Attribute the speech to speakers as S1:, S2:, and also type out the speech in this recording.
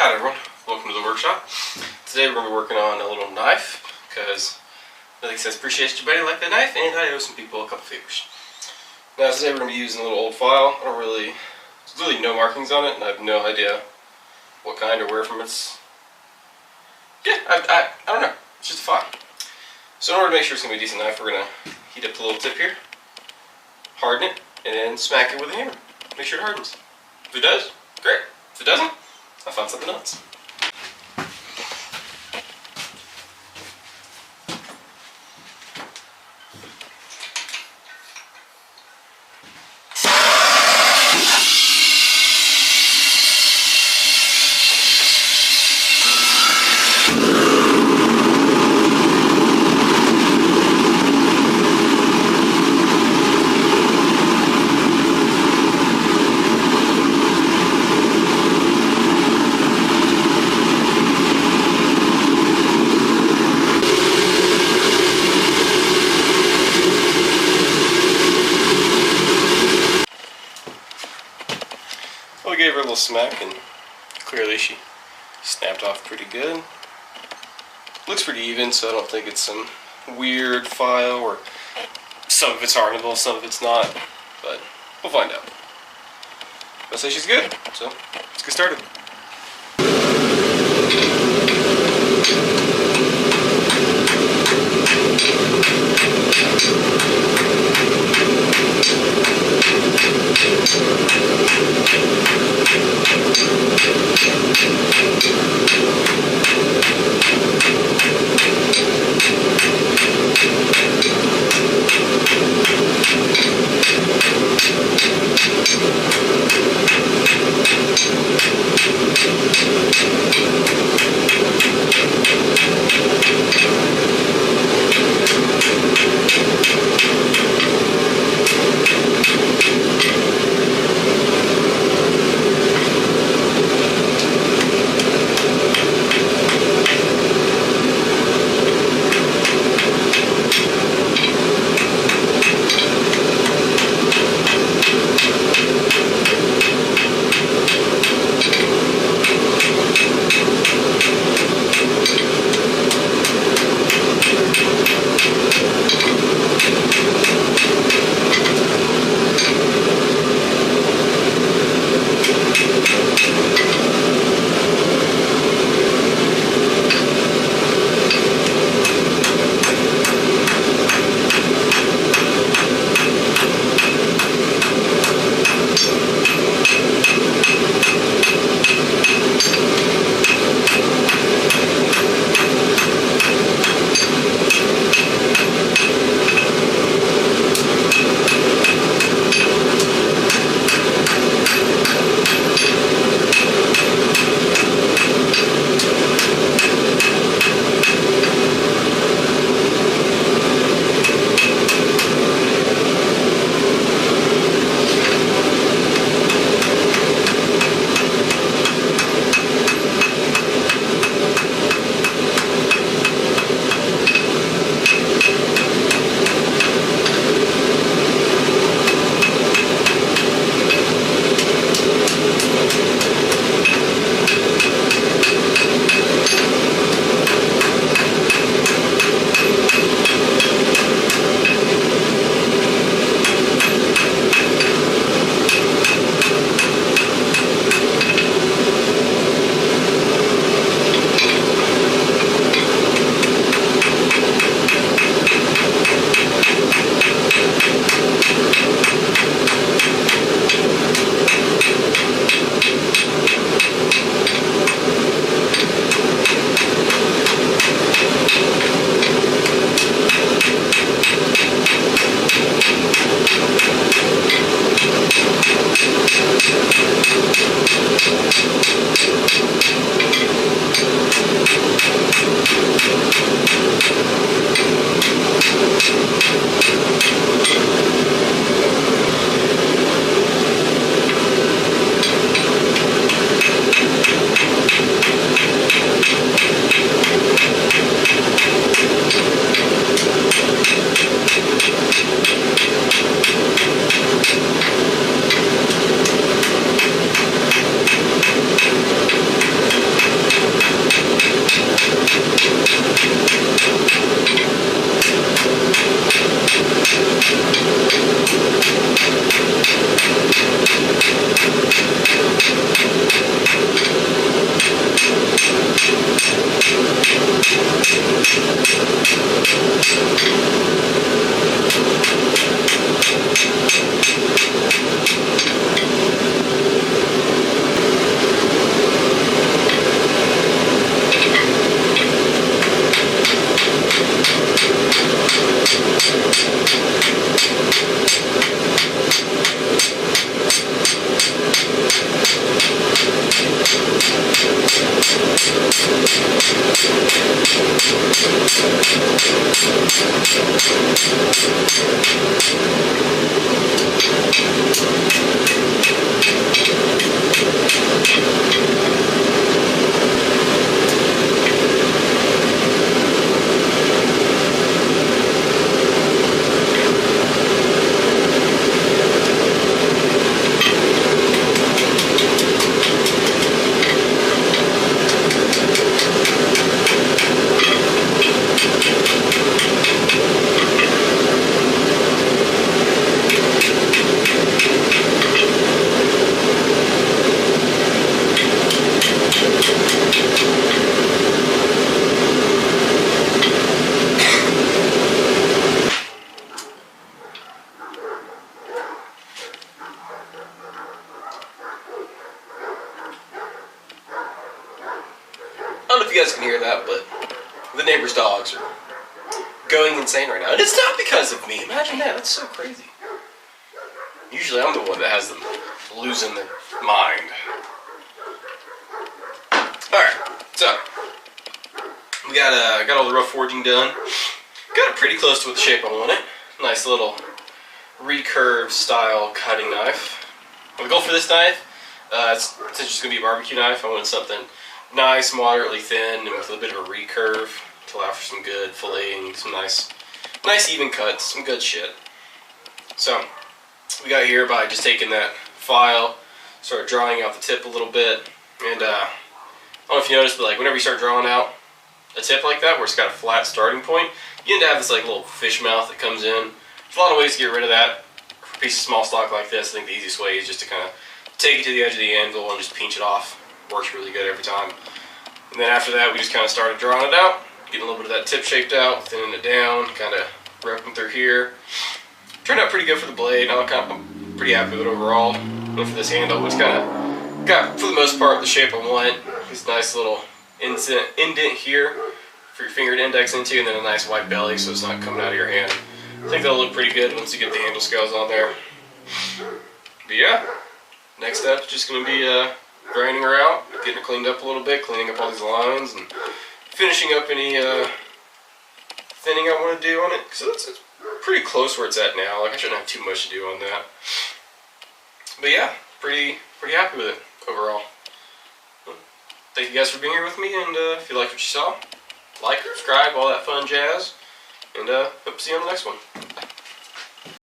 S1: Hi everyone, welcome to the workshop. Today we're going to be working on a little knife because Millie says appreciate your buddy like that knife, and I owe some people a couple favors. Now today we're going to be using a little old file. There's really no markings on it, and I have no idea what kind or where from it's. Yeah, I don't know. It's just a file. So in order to make sure it's going to be a decent knife, we're going to heat up the little tip here, harden it, and then smack it with a hammer. Make sure it hardens. If it does, great. If it doesn't, I'll find something else. We gave her a little smack, and clearly she snapped off pretty good. Looks pretty even, so I don't think it's some weird file, or some of it's hardenable, some of it's not, but we'll find out. I'll say she's good, so let's get started. I don't know if you guys can hear that, but the neighbor's dogs are going insane right now. And it's not because of me. Imagine that. That's so crazy. Usually I'm the one that has them losing their mind. Alright, so we got all the rough forging done. Got it pretty close to what the shape I want it. Nice little recurve style cutting knife. The goal for this knife, since it's just going to be a barbecue knife, I wanted something nice, moderately thin, and with a bit of a recurve to allow for some good filleting, some nice even cuts, some good shit. So we got here by just taking that file, started drawing out the tip a little bit, and I don't know if you noticed, but like whenever you start drawing out a tip like that, where it's got a flat starting point, you end up have this like little fish mouth that comes in. There's a lot of ways to get rid of that. For a piece of small stock like this, I think the easiest way is just to kind of take it to the edge of the anvil and just pinch it off. Works really good every time. And then after that, we just kind of started drawing it out, getting a little bit of that tip shaped out, thinning it down, kind of ripping through here. Turned out pretty good for the blade. I'm pretty happy with it overall. And for this handle, it's kind of got, for the most part, the shape I want. This nice little indent here for your finger to index into, and then a nice white belly so it's not coming out of your hand. I think that'll look pretty good once you get the handle scales on there. But yeah, next step is just going to be grinding her out, getting her cleaned up a little bit, cleaning up all these lines, and finishing up any thinning I want to do on it. So it's pretty close where it's at now. Like I shouldn't have too much to do on that. But yeah, pretty happy with it overall. Thank you guys for being here with me, and if you liked what you saw, like, subscribe, all that fun jazz, and hope to see you on the next one.